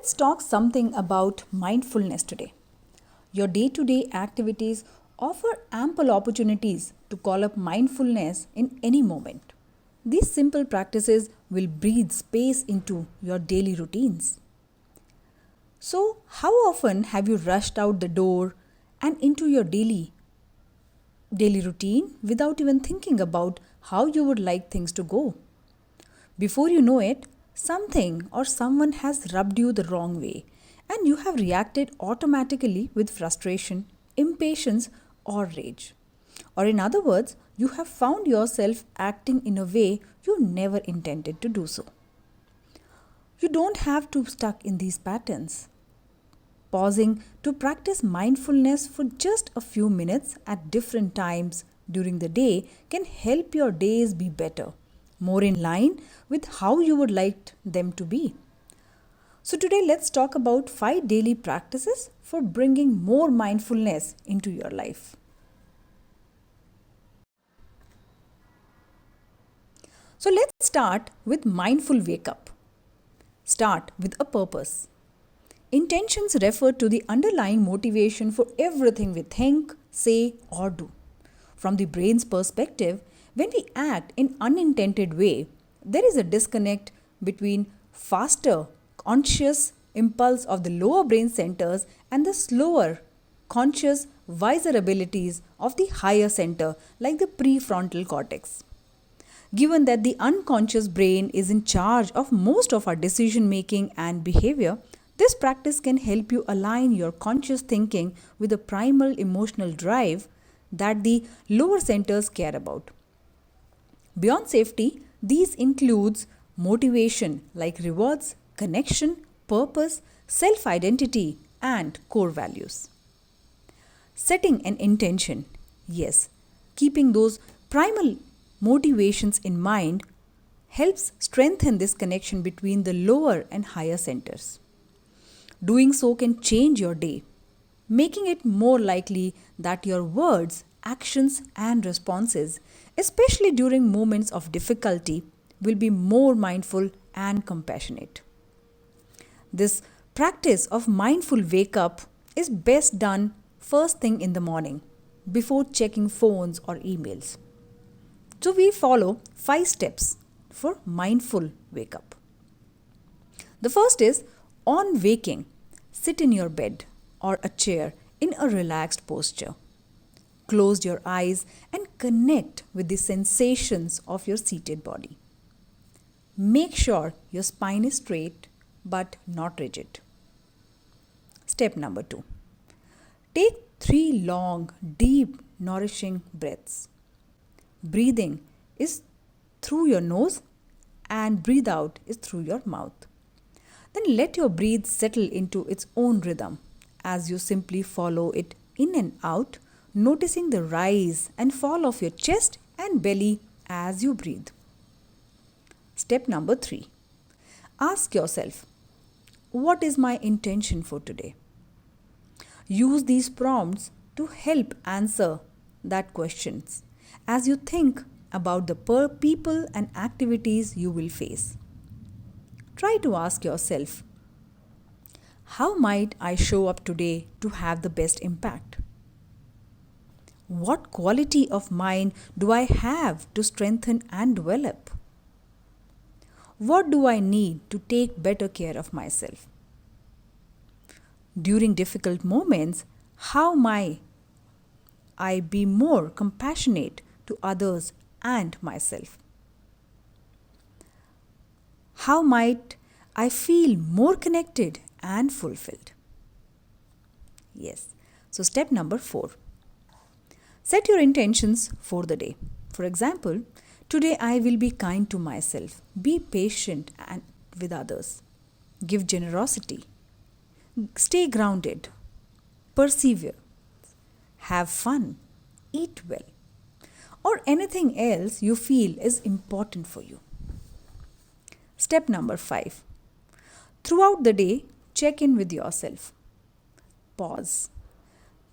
Let's talk something about mindfulness today. Your day to day activities offer ample opportunities to call up mindfulness in any moment. These simple practices will breathe space into your daily routines. So, how often have you rushed out the door and into your daily routine without even thinking about how you would like things to go? Before you know it, something or someone has rubbed you the wrong way, and you have reacted automatically with frustration, impatience, or rage. Or, in other words, you have found yourself acting in a way you never intended to do so. You don't have to stuck in these patterns. Pausing to practice mindfulness for just a few minutes at different times during the day can help your days be better, more in line with how you would like them to be. So, today let's talk about 5 daily practices for bringing more mindfulness into your life. So, let's start with mindful wake up. Start with a purpose. Intentions refer to the underlying motivation for everything we think, say, or do. From the brain's perspective, when we act in unintended way, there is a disconnect between faster conscious impulse of the lower brain centers and the slower conscious wiser abilities of the higher center like the prefrontal cortex. Given that the unconscious brain is in charge of most of our decision making and behavior, this practice can help you align your conscious thinking with the primal emotional drive that the lower centers care about. Beyond safety, these includes motivation like rewards, connection, purpose, self-identity, and core values. Setting an intention, yes, keeping those primal motivations in mind helps strengthen this connection between the lower and higher centers. Doing so can change your day, making it more likely that your words, actions, and responses, especially during moments of difficulty, will be more mindful and compassionate. This practice of mindful wake up is best done first thing in the morning before checking phones or emails. So, we follow 5 steps for mindful wake up. The first is on waking, sit in your bed or a chair in a relaxed posture. Close your eyes and connect with the sensations of your seated body. Make sure your spine is straight but not rigid. Step number 2. Take 3 long, deep, nourishing breaths. Breathing is through your nose and breathe out is through your mouth. Then let your breath settle into its own rhythm as you simply follow it in and out, noticing the rise and fall of your chest and belly as you breathe. Step number 3. Ask yourself, what is my intention for today? Use these prompts to help answer that questions as you think about the people and activities you will face. Try to ask yourself, how might I show up today to have the best impact? What quality of mind do I have to strengthen and develop? What do I need to take better care of myself? During difficult moments, how might I be more compassionate to others and myself? How might I feel more connected and fulfilled? Yes. So, step number 4. Set your intentions for the day. For example, today I will be kind to myself, be patient and with others, give generosity, stay grounded, persevere, have fun, eat well, or anything else you feel is important for you. Step number 5. Throughout the day, check in with yourself. Pause,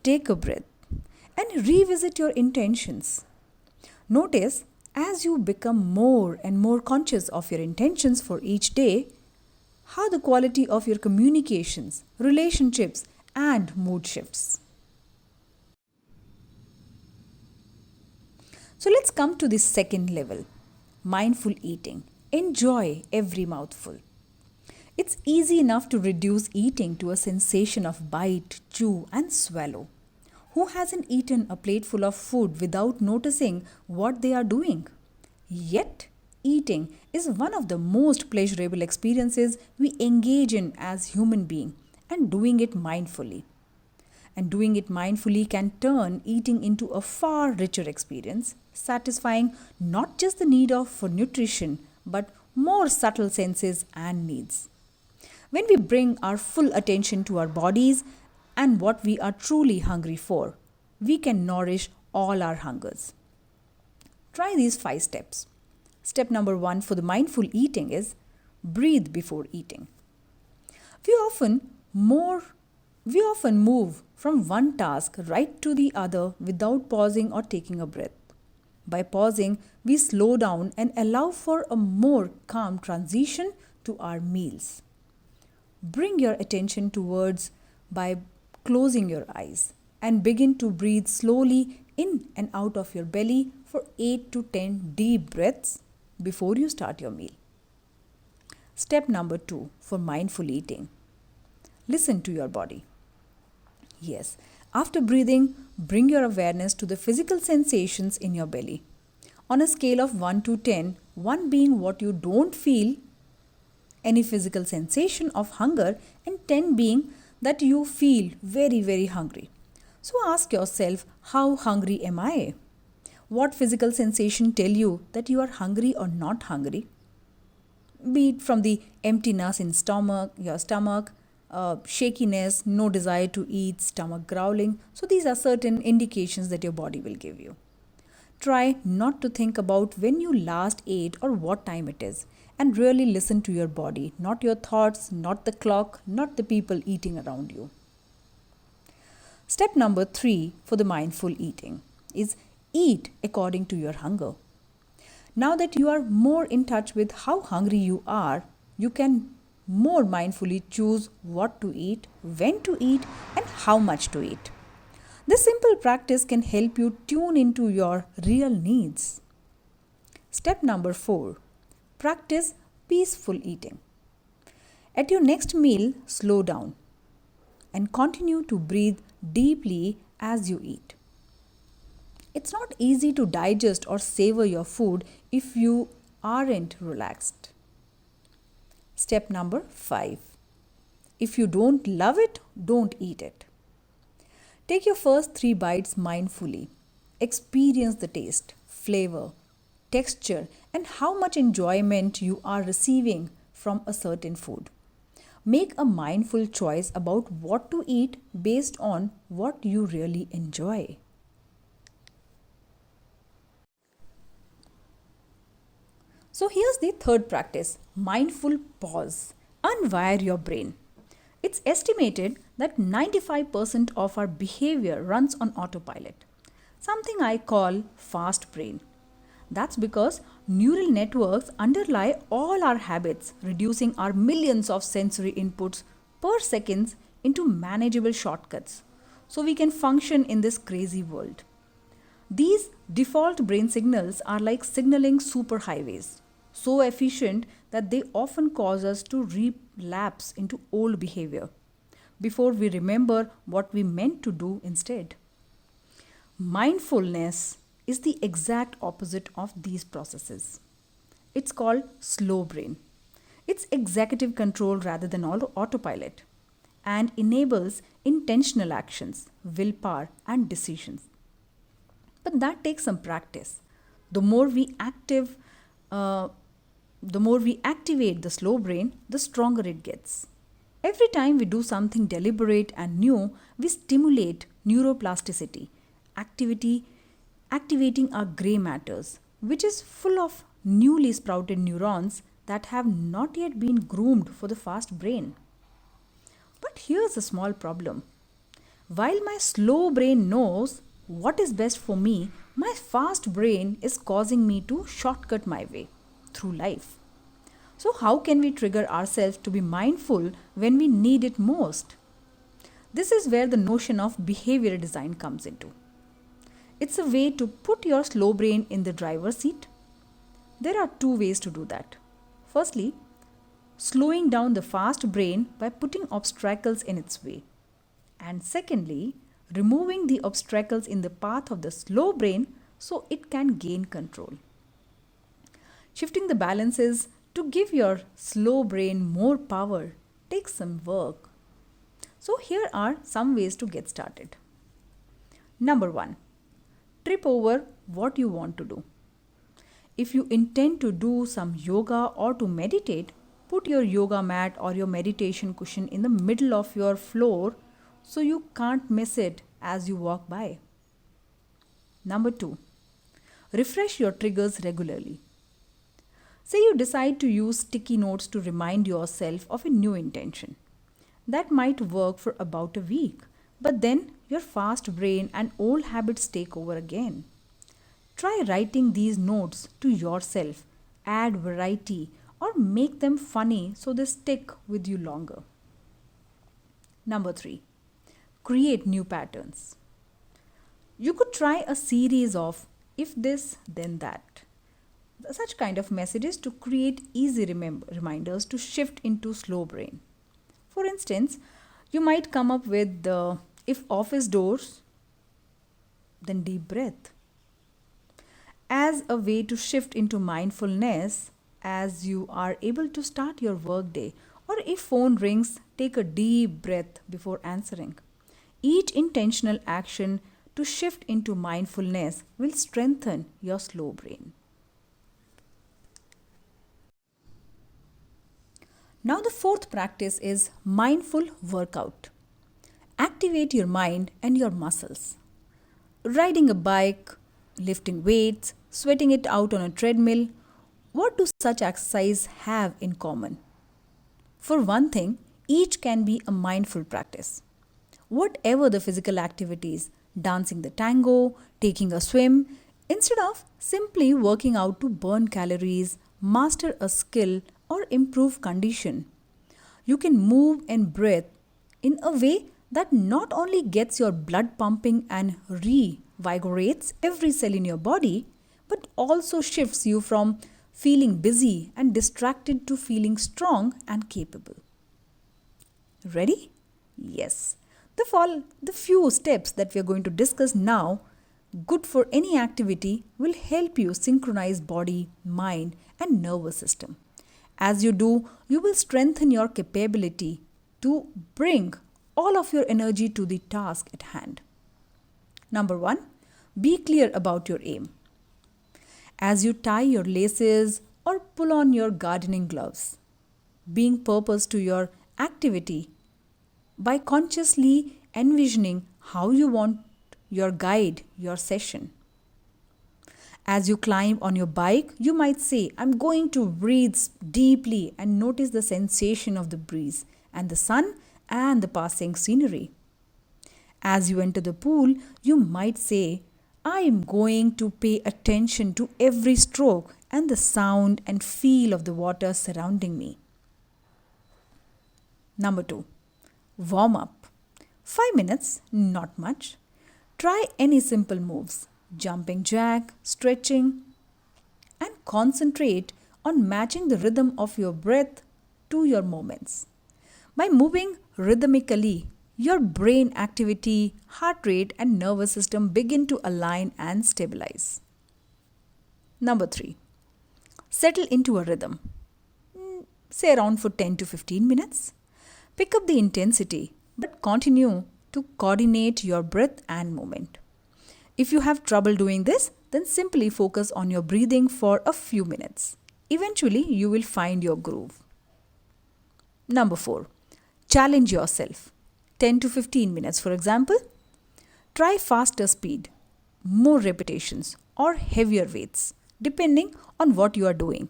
take a breath, and revisit your intentions. Notice as you become more and more conscious of your intentions for each day, how the quality of your communications, relationships, and mood shifts. So let's come to the second level, mindful eating. Enjoy every mouthful. It's easy enough to reduce eating to a sensation of bite, chew, and swallow. Who hasn't eaten a plateful of food without noticing what they are doing? Yet, eating is one of the most pleasurable experiences we engage in as human beings, and doing it mindfully. And doing it mindfully can turn eating into a far richer experience, satisfying not just the need of for nutrition but more subtle senses and needs. When we bring our full attention to our bodies and what we are truly hungry for, we can nourish all our hungers. Try these 5 steps. Step number 1 for the mindful eating is breathe before eating. We often move from one task right to the other without pausing or taking a breath. By pausing, we slow down and allow for a more calm transition to our meals. Bring your attention towards by closing your eyes and begin to breathe slowly in and out of your belly for 8 to 10 deep breaths before you start your meal. Step number 2 for mindful eating. Listen to your body. Yes, after breathing, bring your awareness to the physical sensations in your belly. On a scale of 1 to 10, 1 being what you don't feel any physical sensation of hunger, and 10 being that you feel very, very hungry. So ask yourself, how hungry am I? What physical sensation tell you that you are hungry or not hungry? Be it from the emptiness in your stomach, shakiness, no desire to eat, stomach growling. So these are certain indications that your body will give you. Try not to think about when you last ate or what time it is, and really listen to your body, not your thoughts, not the clock, not the people eating around you. Step number 3 for the mindful eating is eat according to your hunger. Now that you are more in touch with how hungry you are, you can more mindfully choose what to eat, when to eat, and how much to eat. This simple practice can help you tune into your real needs. Step number 4. Practice peaceful eating. At your next meal, slow down and continue to breathe deeply as you eat. It's not easy to digest or savor your food if you aren't relaxed. Step number 5. If you don't love it, don't eat it. Take your first 3 bites mindfully. Experience the taste, flavor, texture, and how much enjoyment you are receiving from a certain food. Make a mindful choice about what to eat based on what you really enjoy. So here's the third practice, mindful pause. Unwire your brain. It's estimated that 95% of our behavior runs on autopilot, something I call fast brain. That's because neural networks underlie all our habits, reducing our millions of sensory inputs per second into manageable shortcuts so we can function in this crazy world. These default brain signals are like signaling superhighways, so efficient that they often cause us to relapse into old behavior before we remember what we meant to do instead. Mindfulness is the exact opposite of these processes. It's called slow brain. It's executive control rather than autopilot and enables intentional actions, willpower, and decisions. But that takes some practice. The more we activate the slow brain, the stronger it gets. Every time we do something deliberate and new, we stimulate neuroplasticity, activating our gray matters, which is full of newly sprouted neurons that have not yet been groomed for the fast brain. But here's a small problem. While my slow brain knows what is best for me, my fast brain is causing me to shortcut my way through life. So, how can we trigger ourselves to be mindful when we need it most? This is where the notion of behavior design comes into. It's a way to put your slow brain in the driver's seat. There are two ways to do that. Firstly, slowing down the fast brain by putting obstacles in its way. And secondly, removing the obstacles in the path of the slow brain so it can gain control. Shifting the balances to give your slow brain more power takes some work. So, here are some ways to get started. Number 1, trip over what you want to do. If you intend to do some yoga or to meditate, put your yoga mat or your meditation cushion in the middle of your floor so you can't miss it as you walk by. Number 2, refresh your triggers regularly. Say you decide to use sticky notes to remind yourself of a new intention. That might work for about a week, but then your fast brain and old habits take over again. Try writing these notes to yourself, add variety, or make them funny so they stick with you longer. Number 3, create new patterns. You could try a series of if this, then that. Such kind of messages to create easy reminders to shift into slow brain. For instance, you might come up with the if office doors, then deep breath. As a way to shift into mindfulness as you are able to start your workday, or if phone rings, take a deep breath before answering. Each intentional action to shift into mindfulness will strengthen your slow brain. Now, the fourth practice is mindful workout. Activate your mind and your muscles. Riding a bike, lifting weights, sweating it out on a treadmill, what do such exercises have in common? For one thing, each can be a mindful practice. Whatever the physical activities, dancing the tango, taking a swim, instead of simply working out to burn calories, master a skill, or improve condition, you can move and breathe in a way that not only gets your blood pumping and revigorates every cell in your body, but also shifts you from feeling busy and distracted to feeling strong and capable. Ready? Yes. The few steps that we are going to discuss now, good for any activity, will help you synchronize body, mind, and nervous system. As you do, you will strengthen your capability to bring all of your energy to the task at hand. Number 1, be clear about your aim. As you tie your laces or pull on your gardening gloves, being purpose to your activity by consciously envisioning how you want your guide your session. As you climb on your bike, you might say, I'm going to breathe deeply and notice the sensation of the breeze and the sun and the passing scenery. As you enter the pool, you might say, I am going to pay attention to every stroke and the sound and feel of the water surrounding me. Number 2, warm up. 5 minutes, not much. Try any simple moves. Jumping jack, stretching, and concentrate on matching the rhythm of your breath to your movements. By moving rhythmically, your brain activity, heart rate, and nervous system begin to align and stabilize. Number 3, settle into a rhythm. Say around for 10 to 15 minutes. Pick up the intensity, but continue to coordinate your breath and movement. If you have trouble doing this, then simply focus on your breathing for a few minutes. Eventually, you will find your groove. Number 4, challenge yourself. 10 to 15 minutes, for example. Try faster speed, more repetitions, or heavier weights, depending on what you are doing.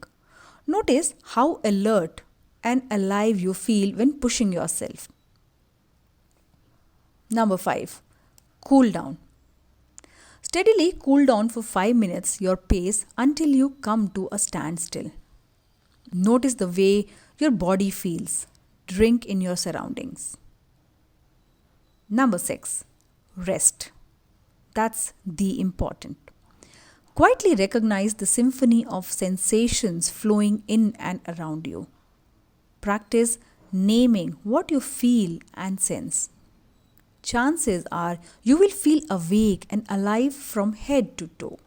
Notice how alert and alive you feel when pushing yourself. Number 5, cool down. Steadily cool down for 5 minutes your pace until you come to a standstill. Notice the way your body feels. Drink in your surroundings. Number 6. Rest. That's the important. Quietly recognize the symphony of sensations flowing in and around you. Practice naming what you feel and sense. Chances are you will feel awake and alive from head to toe.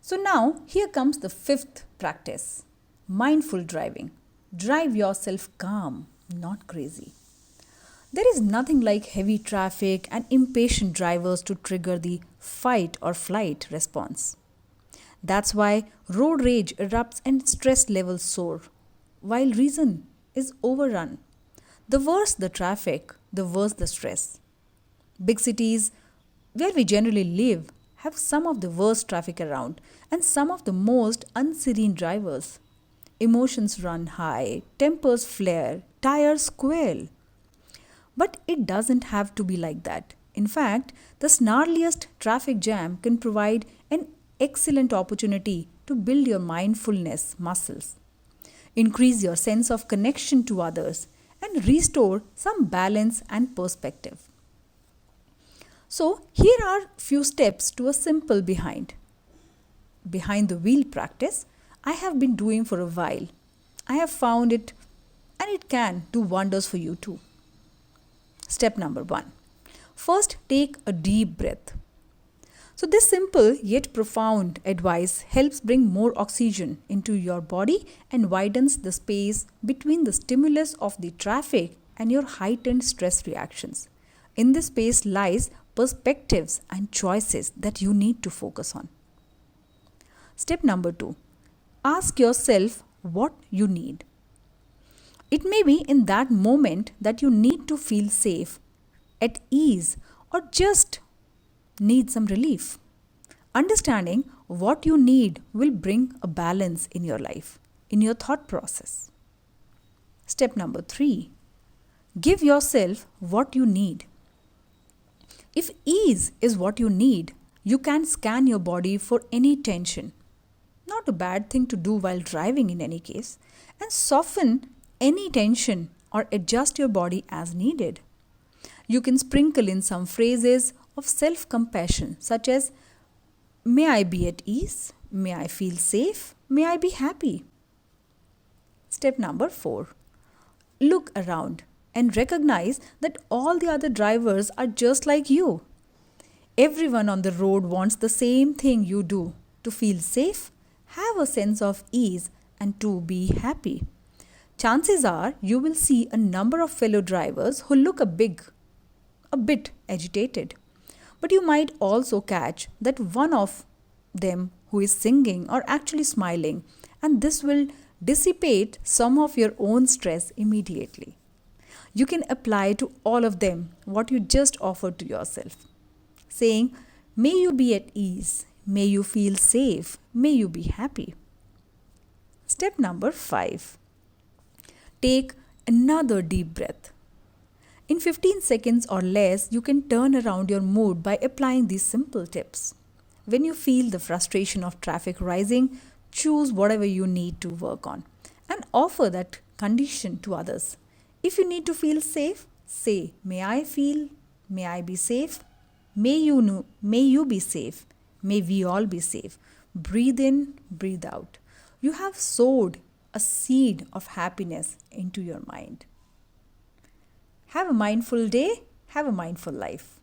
So now here comes the 5th practice, mindful driving. Drive yourself calm, not crazy. There is nothing like heavy traffic and impatient drivers to trigger the fight or flight response. That's why road rage erupts and stress levels soar, while reason is overrun. The worse the traffic, the worse the stress. Big cities, where we generally live, have some of the worst traffic around and some of the most unserene drivers. Emotions run high, tempers flare, tires squeal. But it doesn't have to be like that. In fact, the snarliest traffic jam can provide an excellent opportunity to build your mindfulness muscles, increase your sense of connection to others, and restore some balance and perspective. So, here are few steps to a simple behind the wheel practice I have been doing for a while. I have found it and it can do wonders for you too. Step number 1. First, take a deep breath. So, this simple yet profound advice helps bring more oxygen into your body and widens the space between the stimulus of the traffic and your heightened stress reactions. In this space lies perspectives and choices that you need to focus on. Step number 2. Ask yourself what you need. It may be in that moment that you need to feel safe, at ease, or just need some relief. Understanding what you need will bring a balance in your life, in your thought process. Step number 3. Give yourself what you need. If ease is what you need, you can scan your body for any tension. Not a bad thing to do while driving in any case, and soften any tension or adjust your body as needed. You can sprinkle in some phrases of self-compassion such as, may I be at ease, may I feel safe, may I be happy. Step number 4. Look around and recognize that all the other drivers are just like you. Everyone on the road wants the same thing you do, to feel safe, have a sense of ease, and to be happy. Chances are you will see a number of fellow drivers who look a bit agitated. But you might also catch that one of them who is singing or actually smiling, and this will dissipate some of your own stress immediately. You can apply to all of them what you just offered to yourself, saying, may you be at ease, may you feel safe, may you be happy. Step number 5. Take another deep breath. In 15 seconds or less, you can turn around your mood by applying these simple tips. When you feel the frustration of traffic rising, choose whatever you need to work on and offer that condition to others. If you need to feel safe, say, may I be safe, may you be safe, may we all be safe. Breathe in, breathe out. You have sowed a seed of happiness into your mind. Have a mindful day, have a mindful life.